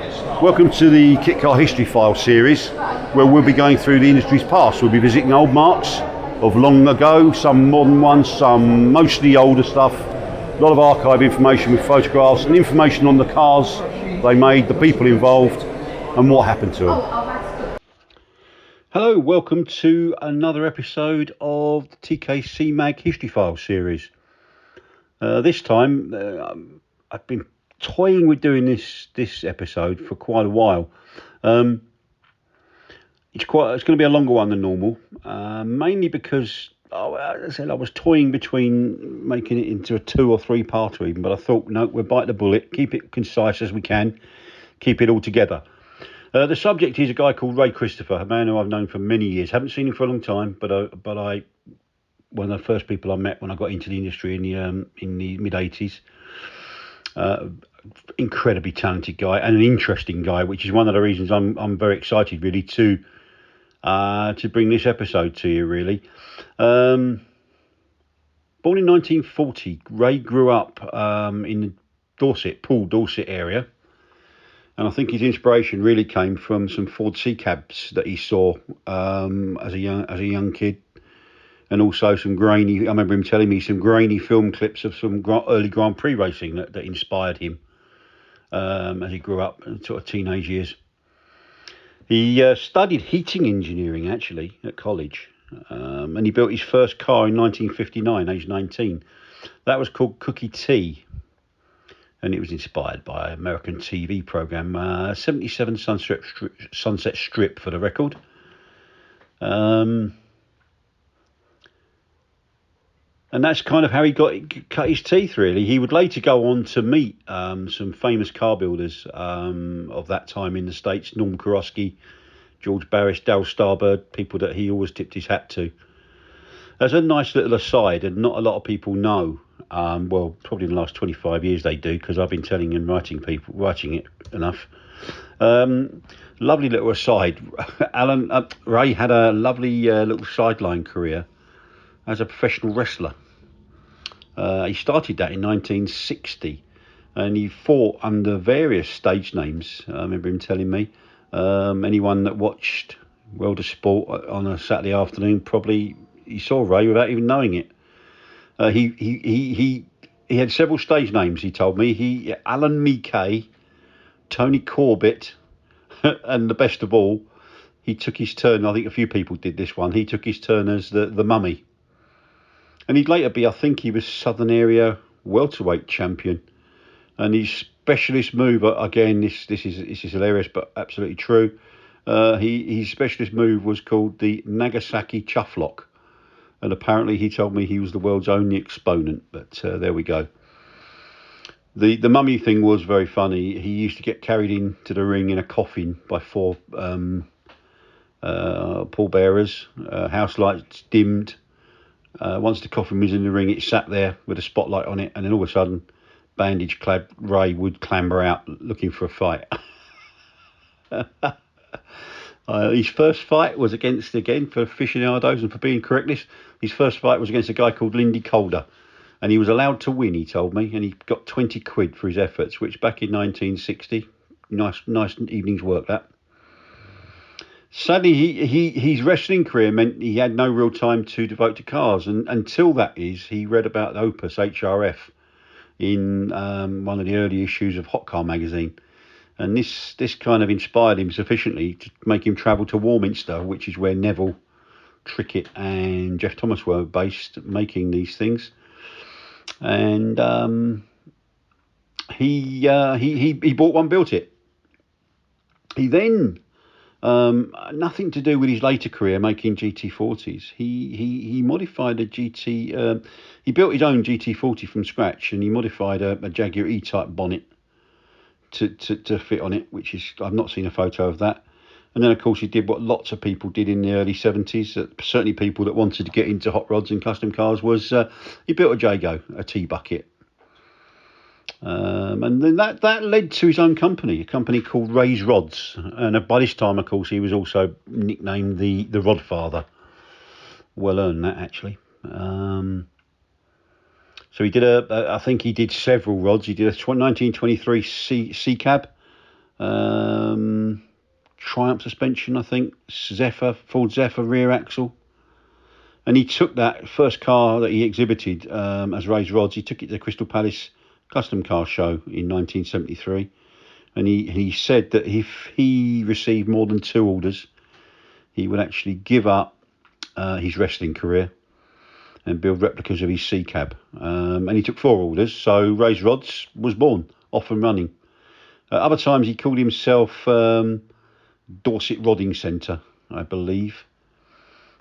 Welcome to the Kit Car History File series, where we'll be going through the industry's past. We'll be visiting old marks of long ago, some modern ones, some mostly older stuff. A lot of archive information with photographs and information on the cars they made, the people involved, and what happened to them. Hello, welcome to another episode of the TKC Mag History File series. This time, I've been toying with doing this episode for quite a while. It's going to be a longer one than normal, mainly because as I said, I was toying between making it into a 2 or 3 parter even, but I thought, no, we'll bite the bullet, keep it concise as we can, keep it all together. The subject is a guy called Ray Christopher, a man who I've known for many years. Haven't seen him for a long time, but I one of the first people I met when I got into the industry in the mid 80s. Incredibly talented guy and an interesting guy, which is one of the reasons I'm very excited really to bring this episode to you really. Born in 1940, Ray grew up in the Poole, Dorset area, and I think his inspiration really came from some Ford C cabs that he saw as a young kid. And also some grainy, I remember him telling me some grainy film clips of some early Grand Prix racing that inspired him as he grew up in sort of teenage years. He studied heating engineering actually at college, and he built his first car in 1959, age 19. That was called Cookie Tea, and it was inspired by an American TV program, 77 Sunset Strip for the record. And that's kind of how he cut his teeth, really. He would later go on to meet some famous car builders of that time in the States, Norm Kurosky, George Barris, Dale Starbird, people that he always tipped his hat to. As a nice little aside, and not a lot of people know, well, probably in the last 25 years they do, because I've been telling and writing it enough. Lovely little aside, Ray had a lovely little sideline career as a professional wrestler. He started that in 1960, and he fought under various stage names. I remember him telling me. Anyone that watched World of Sport on a Saturday afternoon probably he saw Ray without even knowing it. He had several stage names. He told me Alan Mckay, Tony Corbett, and the best of all, he took his turn. I think a few people did this one. He took his turn as the Mummy. And he'd later be, I think he was Southern Area welterweight champion. And his specialist move, again, this is hilarious, but absolutely true. His specialist move was called the Nagasaki Chufflock. And apparently he told me he was the world's only exponent, but there we go. The Mummy thing was very funny. He used to get carried into the ring in a coffin by 4 pallbearers, house lights dimmed. Once the coffin was in the ring, it sat there with a spotlight on it, and then all of a sudden, bandage-clad Ray would clamber out looking for a fight. His first fight was against, again, for aficionados and for being correctness, his first fight was against a guy called Lindy Calder, and he was allowed to win, he told me, and he got 20 quid for his efforts, which back in 1960, nice evening's work, that. Sadly, his wrestling career meant he had no real time to devote to cars, and until that is, he read about Opus HRF in one of the early issues of Hot Car magazine, and this kind of inspired him sufficiently to make him travel to Warminster, which is where Neville, Trickett, and Jeff Thomas were based, making these things, and he bought one, built it. He then. Nothing to do with his later career making GT40s. He modified a GT. He built his own GT40 from scratch, and he modified a Jaguar E-Type bonnet to fit on it, which is, I've not seen a photo of that. And then of course he did what lots of people did in the early 70s. Certainly people that wanted to get into hot rods and custom cars was he built a Jago, a T-bucket. And then that led to his own company, a company called Ray's Rods. And by this time, of course, he was also nicknamed the Rodfather. Well earned that, actually. So he did I think he did several rods. He did a 1923 C cab, Triumph suspension, I think. Ford Zephyr rear axle. And he took that first car that he exhibited as raised rods. He took it to the Crystal Palace Custom Car Show in 1973. And he said that if he received more than 2 orders, he would actually give up his wrestling career and build replicas of his C cab. And he took 4 orders, so Raised Rods was born, off and running. Other times he called himself Dorset Rodding Centre, I believe.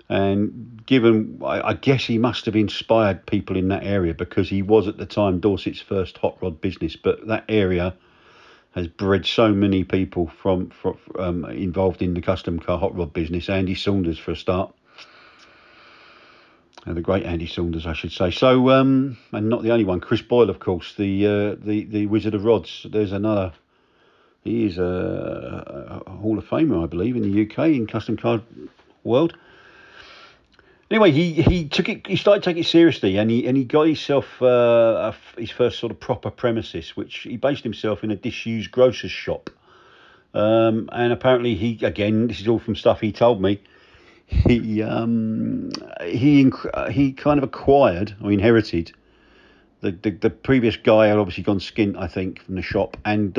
And given, I guess he must have inspired people in that area, because he was at the time Dorset's first hot rod business. But that area has bred so many people from involved in the custom car hot rod business. Andy Saunders, for a start. The great Andy Saunders, I should say. So, and not the only one. Chris Boyle, of course, the Wizard of Rods. There's another. He is a Hall of Famer, I believe, in the UK in custom car world. Anyway, he took it. He started taking it seriously, and he got himself his first sort of proper premises, which he based himself in a disused grocer's shop. And apparently, this is all from stuff he told me. He kind of acquired or inherited the previous guy had obviously gone skint, I think, from the shop, and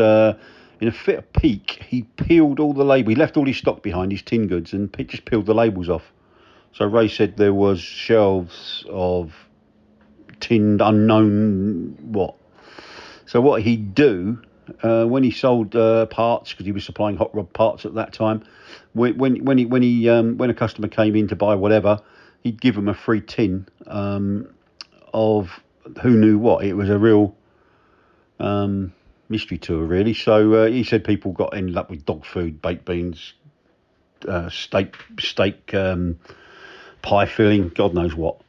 in a fit of pique, he peeled all the label. He left all his stock behind, his tin goods, and just peeled the labels off. So Ray said there was shelves of tinned unknown what. So what he'd do when he sold parts, because he was supplying hot rod parts at that time, when a customer came in to buy whatever, he'd give them a free tin of who knew what. It was a real mystery tour, really. So he said people ended up with dog food, baked beans, steak. Pie filling, God knows what.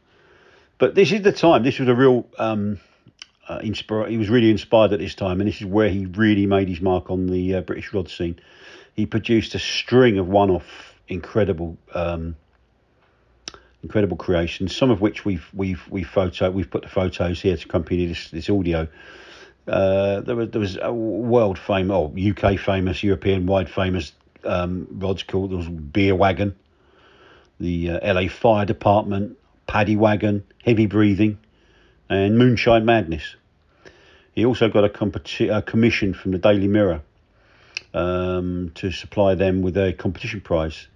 But this is the time. This was a real he was really inspired at this time, and this is where he really made his mark on the British rod scene. He produced a string of one-off incredible creations, some of which we've put the photos here to accompany this audio. There was a world famous, UK famous, European wide famous rods called, there was Beer Wagon, the LA Fire Department, Paddy Wagon, Heavy Breathing, and Moonshine Madness. He also got a commission from the Daily Mirror to supply them with a competition prize.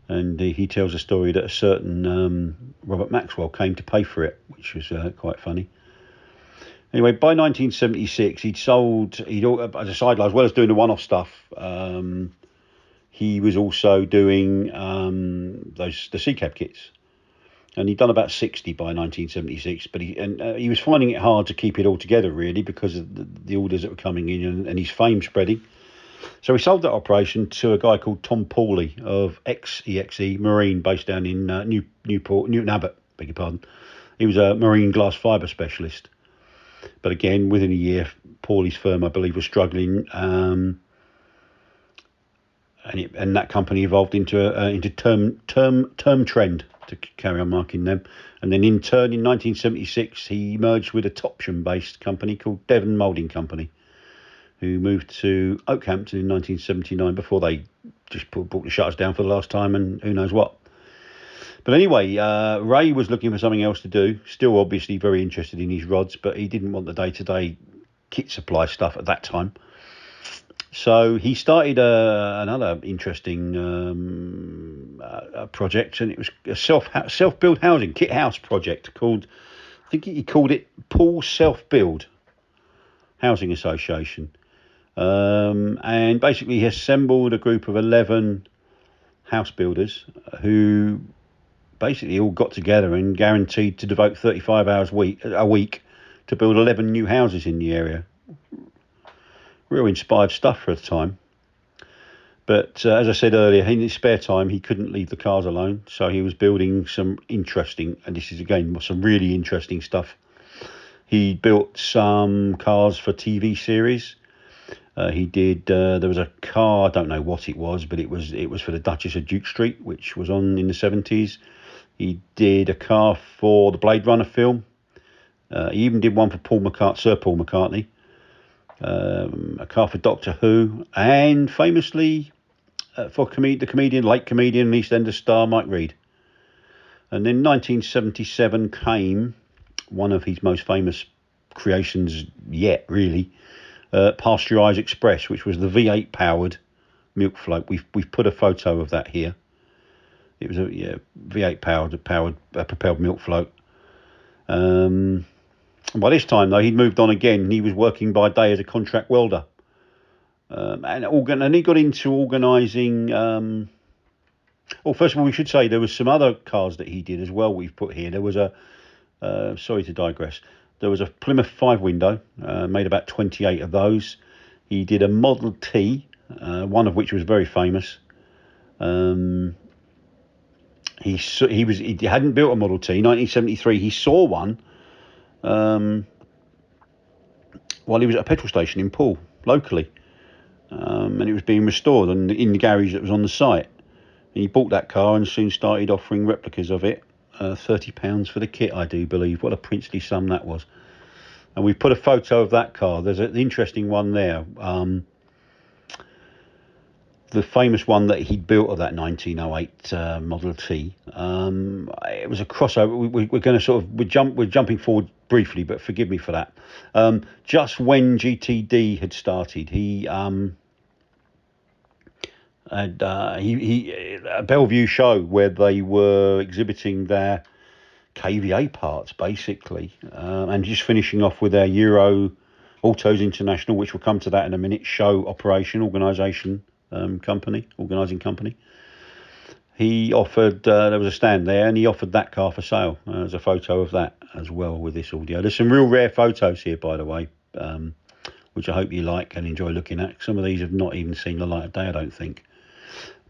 And he tells a story that a certain Robert Maxwell came to pay for it, which was quite funny. Anyway, by 1976, as a sideline, as well as doing the one-off stuff, he was also doing the C-Cab kits. And he'd done about 60 by 1976, but he was finding it hard to keep it all together, really, because of the orders that were coming in and his fame spreading. So he sold that operation to a guy called Tom Pawley of ex-EXE Marine, based down in Newton Abbot, beg your pardon. He was a marine glass fibre specialist. But again, within a year, Pawley's firm, I believe, was struggling, and that company evolved into Term Trend, to carry on marking them. And then in turn, in 1976, he merged with a Topsham-based company called Devon Moulding Company, who moved to Oakhampton in 1979 before they just brought the shutters down for the last time and who knows what. But anyway, Ray was looking for something else to do, still obviously very interested in his rods, but he didn't want the day-to-day kit supply stuff at that time. So he started another interesting project, and it was a self-build housing, kit house project called, I think he called it Paul Self-Build Housing Association. And basically he assembled a group of 11 house builders who basically all got together and guaranteed to devote 35 hours a week to build 11 new houses in the area. Real inspired stuff for the time. But as I said earlier, in his spare time, he couldn't leave the cars alone. So he was building some interesting, and this is again some really interesting stuff. He built some cars for TV series. He did. There was a car, I don't know what it was, but it was for the Duchess of Duke Street, which was on in the 70s. He did a car for the Blade Runner film. He even did one for Sir Paul McCartney. a car for Doctor Who, and famously for the late comedian and EastEnders star Mike Reed. And then 1977 came one of his most famous creations yet, really, Pasteurised Express, which was the V8 powered milk float. We've put a photo of that here. It was a V8 propelled milk float. By this time, though, he'd moved on again. He was working by day as a contract welder. And he got into organising. Well, first of all, we should say there was some other cars that he did as well. We've put here. There was a. Sorry to digress. There was a Plymouth 5-window. Made about 28 of those. He did a Model T, one of which was very famous. He hadn't built a Model T. 1973, he saw one. While he was at a petrol station in Poole, locally. And it was being restored in the garage that was on the site. And he bought that car and soon started offering replicas of it. £30 for the kit, I do believe. What a princely sum that was. And we put a photo of that car. There's an interesting one there. The famous one that he built of that 1908 Model T. It was a crossover. We're going to sort of we're jumping forward briefly, but forgive me for that. Just when GTD had started, he had a Bellevue show where they were exhibiting their KVA parts, basically, and just finishing off with their Euro Autos International, which we'll come to that in a minute. Show organising company. He offered, there was a stand there, and he offered that car for sale. There's a photo of that as well with this audio. There's some real rare photos here, by the way, which I hope you like and enjoy looking at. Some of these have not even seen the light of day, I don't think.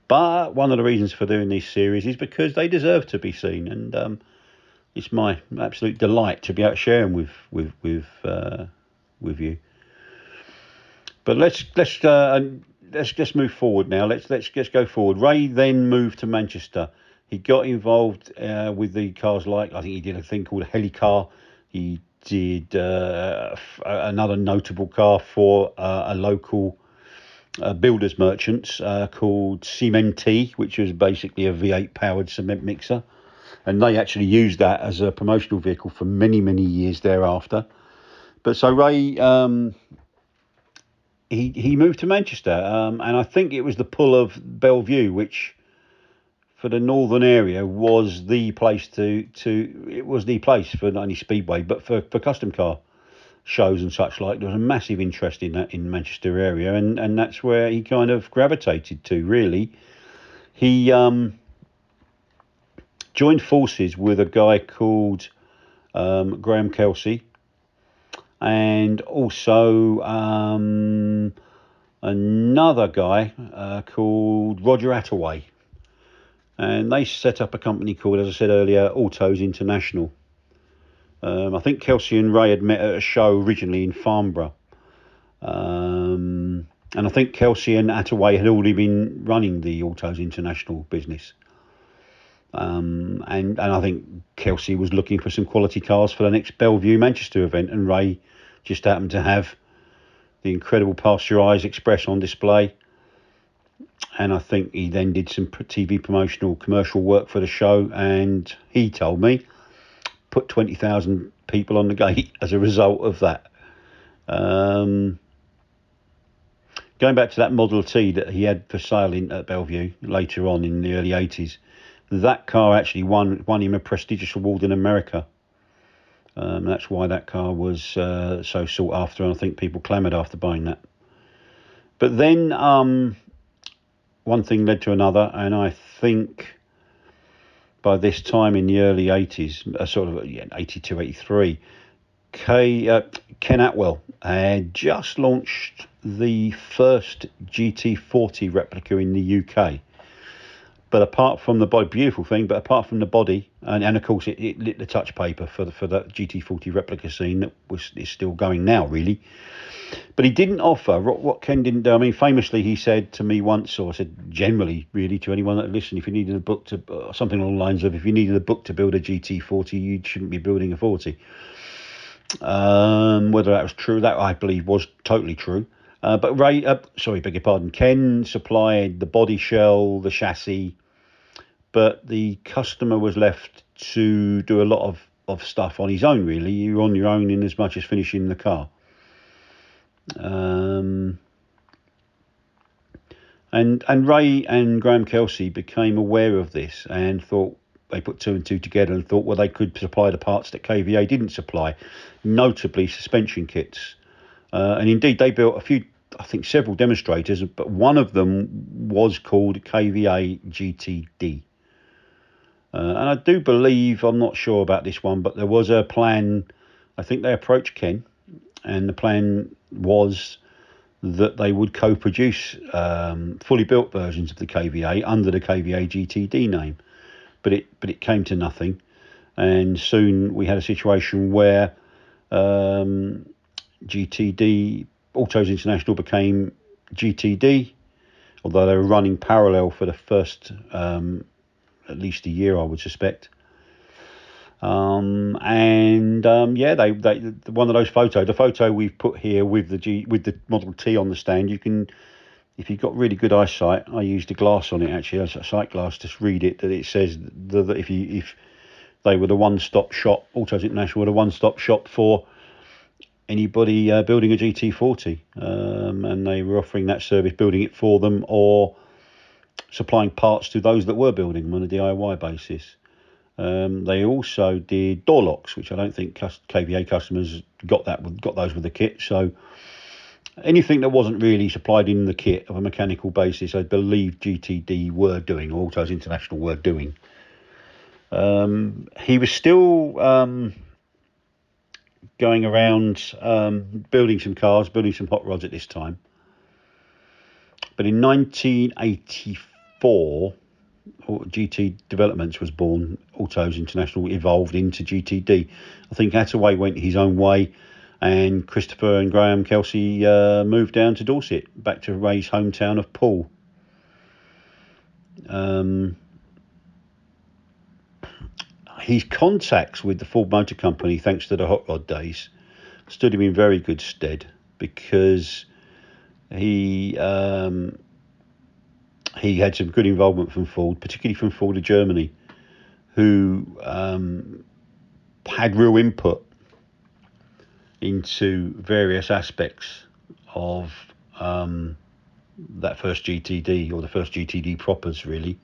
But one of the reasons for doing this series is because they deserve to be seen, and it's my absolute delight to be able to share them with you. But let's move forward now. Let's go forward. Ray then moved to Manchester. He got involved with the cars, like I think he did a thing called a Helicar. He did another notable car for a local builders merchants called Cement, which was basically a V8 powered cement mixer, and they actually used that as a promotional vehicle for many years thereafter. But so Ray, he moved to Manchester, and I think it was the pull of Bellevue, which for the northern area was the place it was the place for not only Speedway but for custom car shows and such like. There was a massive interest in that in Manchester area, and that's where he kind of gravitated to, really. He joined forces with a guy called Graham Kelsey, and also another guy called Roger Attaway. And they set up a company called, as I said earlier, Autos International. I think Kelsey and Ray had met at a show originally in Farnborough. And I think Kelsey and Attaway had already been running the Autos International business. And I think Kelsey was looking for some quality cars for the next Bellevue Manchester event, and Ray just happened to have the incredible Pasteurised Express on display. And I think he then did some TV commercial work for the show, and he told me put 20,000 people on the gate as a result of that. Going back to that Model T that he had for sale at Bellevue later on in the early 80s, that car actually won him a prestigious award in America. That's why that car was so sought after, and I think people clamoured after buying that. But then one thing led to another, and I think by this time in the early 80s, 82, 83, Ken Atwell had just launched the first GT40 replica in the UK. But apart from the body, beautiful thing, but apart from the body, and of course it lit the touch paper for that GT40 replica scene that is still going now, really. But he didn't offer what Ken didn't do. I mean, famously, he said to me once, or said generally, really, to anyone that listened, if you needed a book to, something along the lines of, if you needed a book to build a GT40, you shouldn't be building a 40. Whether that was true, that I believe was totally true. But beg your pardon, Ken supplied the body shell, the chassis, but the customer was left to do a lot of stuff on his own, really. You're on your own in as much as finishing the car. And Ray and Graham Kelsey became aware of this and thought, they put two and two together and thought, well, they could supply the parts that KVA didn't supply, notably suspension kits. And indeed, they built several demonstrators, but one of them was called KVA GTD. And I do believe, I'm not sure about this one, but there was a plan. I think they approached Ken, and the plan was that they would co-produce fully built versions of the KVA under the KVA GTD name. But it came to nothing, and soon we had a situation where GTD Autos International became GTD, although they were running parallel for the first at least a year, I would suspect. They one of those photos, the photo we've put here with the Model T on the stand, you can, if you've got really good eyesight, I used a glass on it actually, as a sight glass, to read it, that it says that if they were the one-stop shop, Autos International were the one-stop shop for anybody building a GT40, and they were offering that service, building it for them or supplying parts to those that were building them on a DIY basis. They also did door locks, which I don't think KVA customers got those with the kit. So anything that wasn't really supplied in the kit of a mechanical basis, I believe GTD were doing, or Autos International were doing. He was still going around building some cars, building some hot rods at this time. But in 1984, GT Developments was born. Autos International evolved into GTD. I think Attaway went his own way, and Christopher and Graham Kelsey moved down to Dorset, back to Ray's hometown of Poole. His contacts with the Ford Motor Company, thanks to the hot rod days, stood him in very good stead, because he had some good involvement from Ford, particularly from Ford of Germany, who had real input into various aspects of that first GTD, or the first GTD propers, really.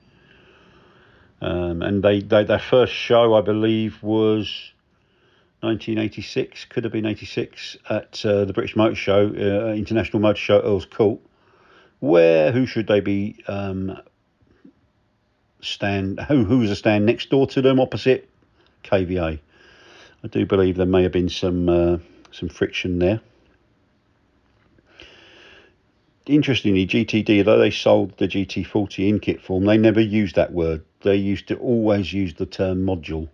And their first show, I believe, was 1986, could have been 86, at the British Motor Show, International Motor Show at Earl's Court, where who should they be? Who was a stand next door to them, opposite KVA. I do believe there may have been some friction there. Interestingly, GTD, though they sold the GT40 in kit form, they never used that word. They used to always use the term module.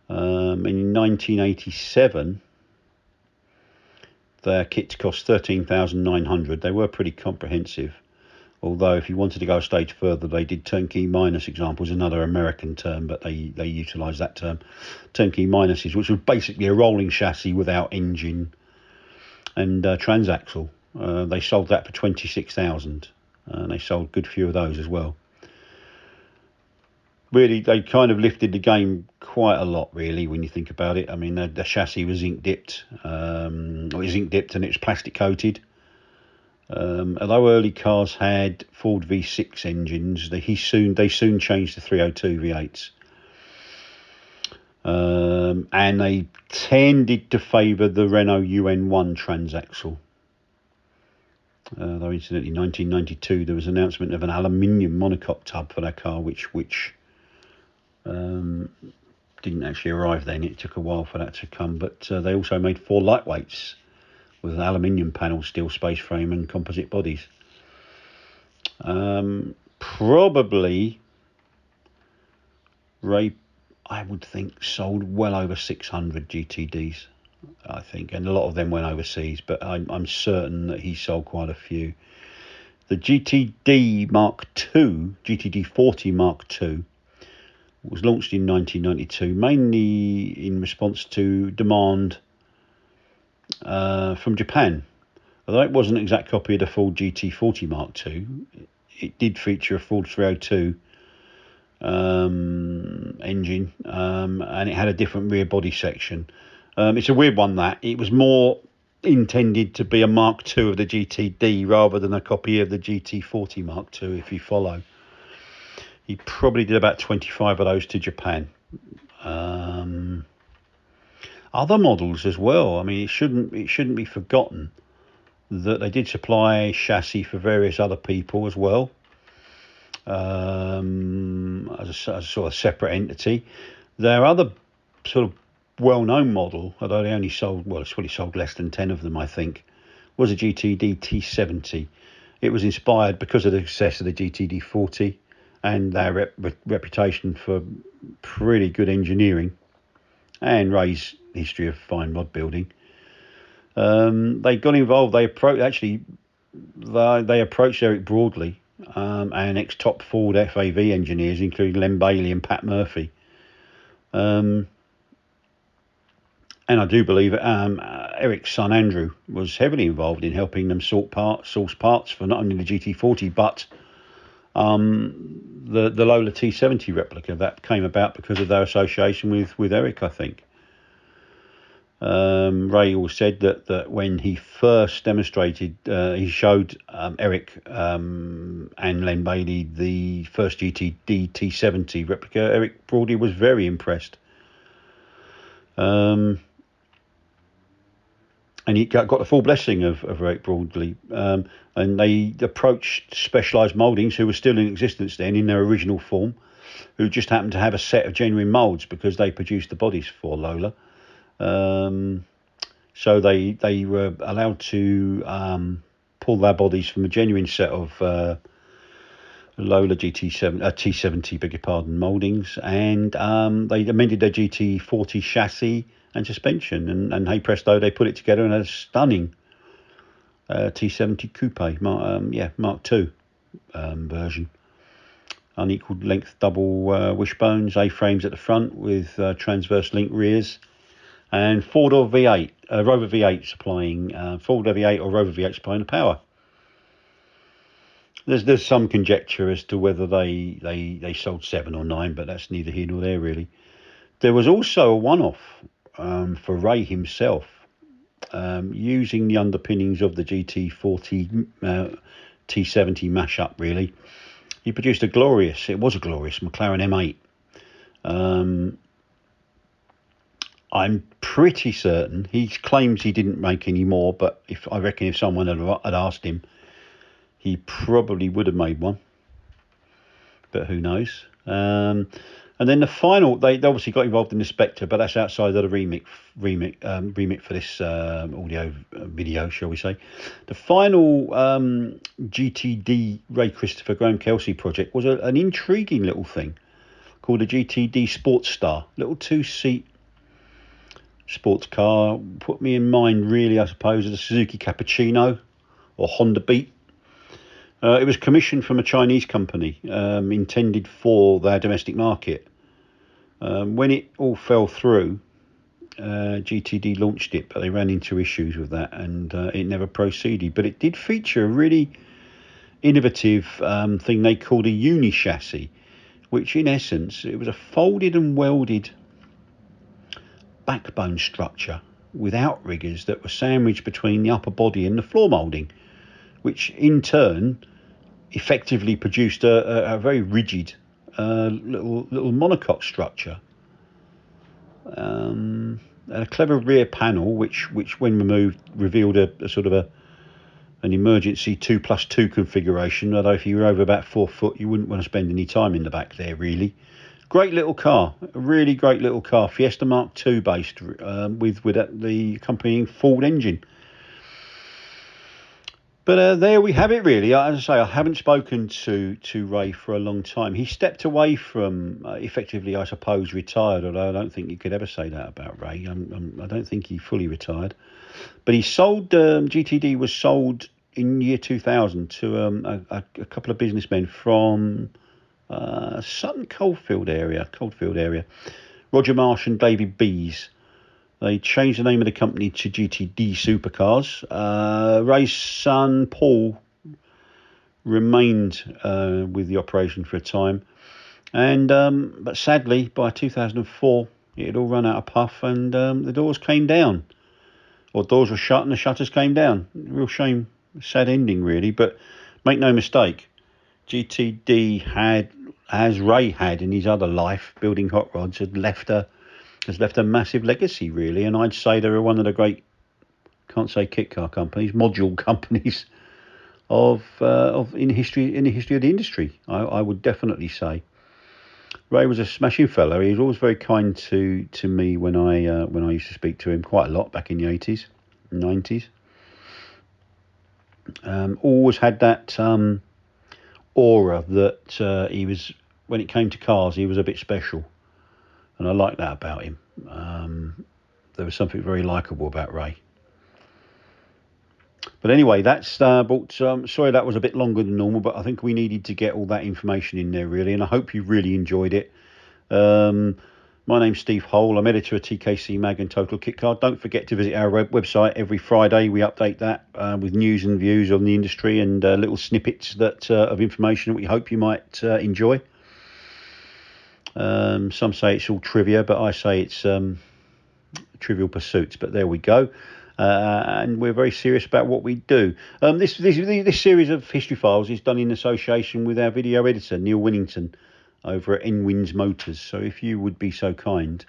In 1987, their kits cost $13,900. They were pretty comprehensive, although if you wanted to go a stage further, they did turnkey minus examples, another American term, but they utilised that term, turnkey minuses, which was basically a rolling chassis without engine and transaxle. They sold that for $26,000, and they sold a good few of those as well. Really, they kind of lifted the game quite a lot, really, when you think about it. I mean, the chassis was ink dipped, and it was plastic coated. Although early cars had Ford V6 engines, they soon changed to 302 V8s, and they tended to favour the Renault UN1 transaxle. Though incidentally, in 1992 there was an announcement of an aluminium monocoque tub for that car, which didn't actually arrive then. It took a while for that to come, but they also made 4 lightweights with an aluminium panel, steel space frame and composite bodies. Probably Ray, I would think, sold well over 600 GTDs, I think, and a lot of them went overseas, but I'm certain that he sold quite a few. The GTD Mark II, GTD40 Mark II, was launched in 1992, mainly in response to demand from Japan. Although it wasn't an exact copy of the Ford GT40 Mark II, it did feature a Ford 302 engine, and it had a different rear body section. It's a weird one that it was more intended to be a Mark II of the GTD rather than a copy of the GT40 Mark II, if you follow. He probably did about 25 of those to Japan. Other models as well. I mean, it shouldn't be forgotten that they did supply chassis for various other people as well, as a sort of separate entity. Their other sort of well-known model, although they only sold, well, it's probably sold less than 10 of them, I think, was a GTD T70. It was inspired because of the success of the GTD 40 and their reputation for pretty good engineering and Ray's history of fine rod building. They got involved. They approached Eric Broadley and ex-top Ford FAV engineers, including Len Bailey and Pat Murphy. And I do believe Eric's son Andrew was heavily involved in helping them source parts for not only the GT40 but the Lola T70 replica. That came about because of their association with Eric, I think. Ray always said that when he first demonstrated, he showed Eric and Len Bailey the first GTD T70 replica. Eric Broadley was very impressed. And he got the full blessing of Eric Broadley. And they approached Specialised Mouldings, who were still in existence then in their original form, who just happened to have a set of genuine moulds because they produced the bodies for Lola. So they were allowed to pull their bodies from a genuine set of Lola T70, beg your pardon, mouldings, and they amended their GT40 chassis and suspension, and hey presto, they put it together in a stunning T70 coupe, Mark II version. Unequal length double wishbones, A-frames at the front with transverse link rears. And Ford or V8, Rover V8 supplying Ford or V8 or Rover V8 supplying the power. There's some conjecture as to whether they sold 7 or 9, but that's neither here nor there really. There was also a one-off for Ray himself, using the underpinnings of the GT40 T70 mashup. Really, he produced a glorious McLaren M8. I'm pretty certain he claims he didn't make any more, but if someone had asked him, he probably would have made one. But who knows? And then the final, they obviously got involved in the Spectre, but that's outside of the remit for this audio video, shall we say? The final GTD Ray Christopher Graham Kelsey project was an intriguing little thing called a GTD Sports Star, little 2-seat sports car. Put me in mind really, I suppose, of the Suzuki Cappuccino or Honda Beat. It was commissioned from a Chinese company, intended for their domestic market. When it all fell through, GTD launched it, but they ran into issues with that, and it never proceeded. But it did feature a really innovative thing they called a uni chassis, which in essence, it was a folded and welded backbone structure with outriggers that were sandwiched between the upper body and the floor moulding, which in turn effectively produced a very rigid little monocoque structure. And a clever rear panel, which when removed revealed a sort of an emergency 2+2 configuration. Although if you were over about 4 foot, you wouldn't want to spend any time in the back there really. Great little car, a really great little car, Fiesta Mark II based, with the accompanying Ford engine. But there we have it really. As I say, I haven't spoken to Ray for a long time. He stepped away from, effectively, I suppose, retired, although I don't think you could ever say that about Ray. I don't think he fully retired. But he sold, GTD was sold in year 2000 to a couple of businessmen from Sutton Coldfield area, Roger Marsh and David Bees. They changed the name of the company to GTD Supercars. Ray's son Paul remained with the operation for a time, and but sadly by 2004 it had all run out of puff, and the doors came down, or doors were shut and the shutters came down. Real shame, sad ending really. But make no mistake, GTD had, as Ray had in his other life building hot rods, has left a massive legacy really, and I'd say they were one of the great, can't say kit car companies, module companies of in the history of the industry. I would definitely say Ray was a smashing fella. He was always very kind to me when I used to speak to him quite a lot back in the 80s, 90s. Always had that aura that he was, when it came to cars, he was a bit special, and I like that about him. There was something very likeable about Ray. But anyway, that's brought. Sorry that was a bit longer than normal, but I think we needed to get all that information in there really, and I hope you really enjoyed it. My name's Steve Hole. I'm editor of TKC Mag and Total Kit Car. Don't forget to visit our website every Friday. We update that with news and views on the industry and little snippets that of information that we hope you might enjoy. Some say it's all trivia, but I say it's trivial pursuits. But there we go. And we're very serious about what we do. This series of History Files is done in association with our video editor, Neil Winnington, over at Enwin's Motors. So if you would be so kind,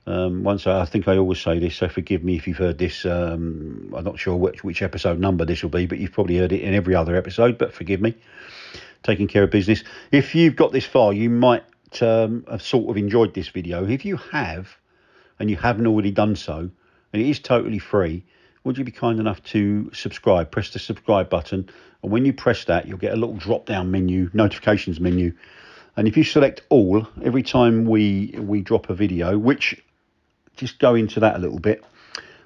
I think I always say this, so forgive me if you've heard this. I'm not sure which episode number this will be, but you've probably heard it in every other episode, but forgive me. Taking care of business. If you've got this far, you might have sort of enjoyed this video. If you have, and you haven't already done so, and it is totally free, would you be kind enough to subscribe? Press the subscribe button, and when you press that, you'll get a little drop down menu, notifications menu, and if you select all, every time we drop a video, which, just go into that a little bit,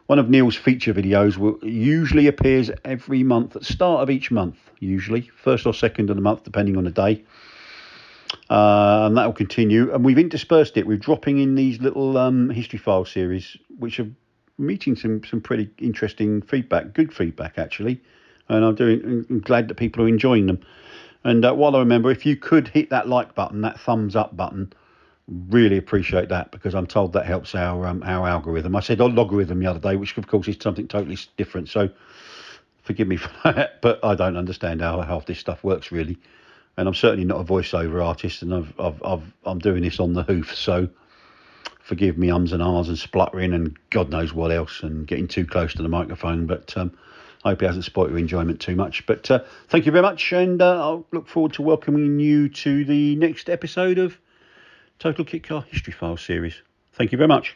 one of Neil's feature videos usually appears every month, at the start of each month, usually first or second of the month depending on the day, and that will continue, and we've interspersed it with dropping in these little history file series, which are meeting some pretty interesting feedback, good feedback actually, and I'm glad that people are enjoying them. And while I remember, if you could hit that like button, that thumbs up button, really appreciate that, because I'm told that helps our algorithm. I said logarithm the other day, which of course is something totally different, so forgive me for that, but I don't understand how half this stuff works really, and I'm certainly not a voiceover artist, and I'm doing this on the hoof, so forgive me ums and ahs and spluttering and God knows what else and getting too close to the microphone, but I hope it hasn't spoilt your enjoyment too much. But thank you very much, and I'll look forward to welcoming you to the next episode of Total Kit Car History File series. Thank you very much.